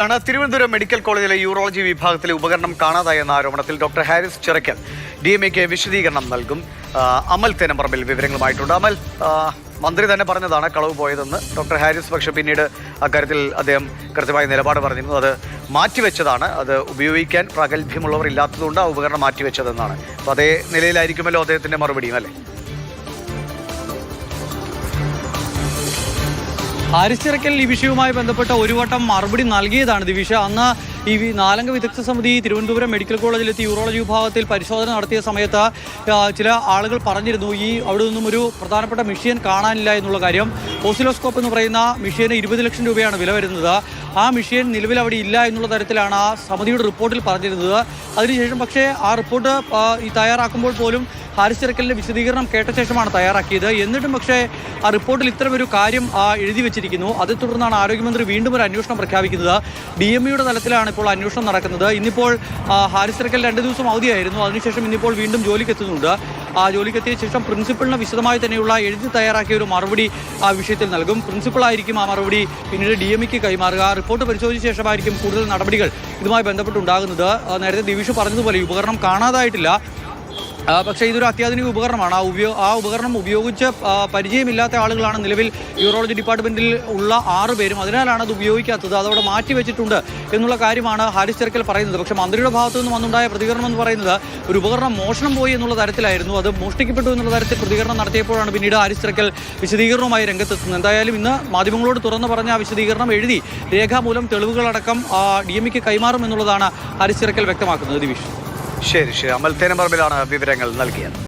Thiruvananthapuram medical കോളേജിലെ urology വിഭാഗത്തിലെ ഉപകരണം കാണാതായെന്ന ആരോപണത്തിൽ ഡോക്ടർ ഹാരിസ് ചിറക്കൽ DMAക്ക് വിശദീകരണം നൽകും. അമൽ തേനമ്പറമ്പിൽ വിവരങ്ങളുമായിട്ടുണ്ട്. അമൽ, മന്ത്രി തന്നെ പറഞ്ഞതാണ് കളവ് പോയതെന്ന്. ഡോക്ടർ ഹാരിസ് പക്ഷേ പിന്നീട് അക്കാര്യത്തിൽ അദ്ദേഹം കൃത്യമായ നിലപാട് പറഞ്ഞിരുന്നു. അത് മാറ്റിവെച്ചതാണ്, അത് ഉപയോഗിക്കാൻ പ്രാഗൽഭ്യമുള്ളവർ ഇല്ലാത്തതുകൊണ്ട് ആ ഉപകരണം മാറ്റിവെച്ചതെന്നാണ്. അപ്പോൾ അതേ നിലയിലായിരിക്കുമല്ലോ അദ്ദേഹത്തിൻ്റെ മറുപടിയും, അല്ലേ? ഹാരിസ് ചിറക്കൽ ഈ വിഷയവുമായി ബന്ധപ്പെട്ട ഒരു വട്ടം മറുപടി നൽകിയതാണ് ദിവിഷ. അന്ന് ഈ 4 അംഗ വിദഗ്ധ സമിതി തിരുവനന്തപുരം മെഡിക്കൽ കോളേജിലെത്തി യൂറോളജി വിഭാഗത്തിൽ പരിശോധന നടത്തിയ സമയത്ത് ചില ആളുകൾ പറഞ്ഞിരുന്നു അവിടെ നിന്നും ഒരു പ്രധാനപ്പെട്ട മെഷീൻ കാണാനില്ല എന്നുള്ള കാര്യം. ഓസിലോസ്കോപ്പ് എന്ന് പറയുന്ന മെഷീന് 20 ലക്ഷം രൂപയാണ് വില വരുന്നത്. ആ മെഷീൻ നിലവിൽ അവിടെ ഇല്ല എന്നുള്ള തരത്തിലാണ് ആ സമിതിയുടെ റിപ്പോർട്ടിൽ പറഞ്ഞിരുന്നത്. അതിനുശേഷം പക്ഷേ ആ റിപ്പോർട്ട് തയ്യാറാക്കുമ്പോൾ പോലും ഹാരിസ് ചിറക്കലിൻ്റെ വിശദീകരണം കേട്ട ശേഷമാണ് തയ്യാറാക്കിയത്. എന്നിട്ടും പക്ഷേ ആ റിപ്പോർട്ടിൽ ഇത്തരമൊരു കാര്യം എഴുതി വെച്ചിരിക്കുന്നു. അതേ തുടർന്നാണ് ആരോഗ്യമന്ത്രി വീണ്ടും ഒരു അന്വേഷണം പ്രഖ്യാപിക്കുന്നത്. DMAയുടെ തലത്തിലാണ് ഇപ്പോൾ അന്വേഷണം നടക്കുന്നത്. ഇന്നിപ്പോൾ ഹാരിസ് ചിറക്കൽ 2 ദിവസം അവധിയായിരുന്നു. അതിനുശേഷം ഇന്നിപ്പോൾ വീണ്ടും ജോലിക്കെത്തുന്നുണ്ട്. ആ ജോലിക്കെത്തിയ ശേഷം പ്രിൻസിപ്പളിന് വിശദമായി തന്നെയുള്ള എഴുതി തയ്യാറാക്കിയ ഒരു മറുപടി ആ വിഷയത്തിൽ നൽകും. പ്രിൻസിപ്പളായിരിക്കും ആ മറുപടി പിന്നീട് DMAക്ക് കൈമാറുക. റിപ്പോർട്ട് പരിശോധിച്ച ശേഷമായിരിക്കും കൂടുതൽ നടപടികൾ ഇതുമായി ബന്ധപ്പെട്ടുണ്ടാകുന്നത്. നേരത്തെ ദിവിഷ് പറഞ്ഞതുപോലെ ഈ ഉപകരണം കാണാതായിട്ടില്ല. പക്ഷേ ഇതൊരു അത്യാധുനിക ഉപകരണമാണ്. ആ ഉപകരണം ഉപയോഗിച്ച് പരിചയമില്ലാത്ത ആളുകളാണ് നിലവിൽ യൂറോളജി ഡിപ്പാർട്ട്മെൻറ്റിൽ ഉള്ള 6 പേരും. അതിനാലാണ് അത് ഉപയോഗിക്കാത്തത്. അതവിടെ മാറ്റിവെച്ചിട്ടുണ്ട് എന്നുള്ള കാര്യമാണ് ഹാരിസ് ചിറക്കൽ പറയുന്നത്. പക്ഷേ മന്ത്രിയുടെ ഭാഗത്തു നിന്നും വന്നുണ്ടായ പ്രതികരണം എന്ന് പറയുന്നത് ഒരു ഉപകരണം മോഷണം പോയി എന്നുള്ള തരത്തിലായിരുന്നു. അത് മോഷ്ടിക്കപ്പെട്ടു എന്നുള്ള തരത്തിൽ പ്രതികരണം നടത്തിയപ്പോഴാണ് പിന്നീട് ഹാരിസ് ചിറക്കൽ വിശദീകരണവുമായി രംഗത്തെത്തുന്നത്. എന്തായാലും ഇന്ന് മാധ്യമങ്ങളോട് തുറന്നു പറഞ്ഞ ആ വിശദീകരണം എഴുതി രേഖാമൂലം തെളിവുകളടക്കം DMAക്ക് കൈമാറും എന്നുള്ളതാണ് ഹാരിസ് ചിറക്കൽ വ്യക്തമാക്കുന്നത്. ദിവിഷ്, ശരി. അമൽ തേനമ്പറമ്പിലാണ് വിവരങ്ങൾ നൽകിയത്.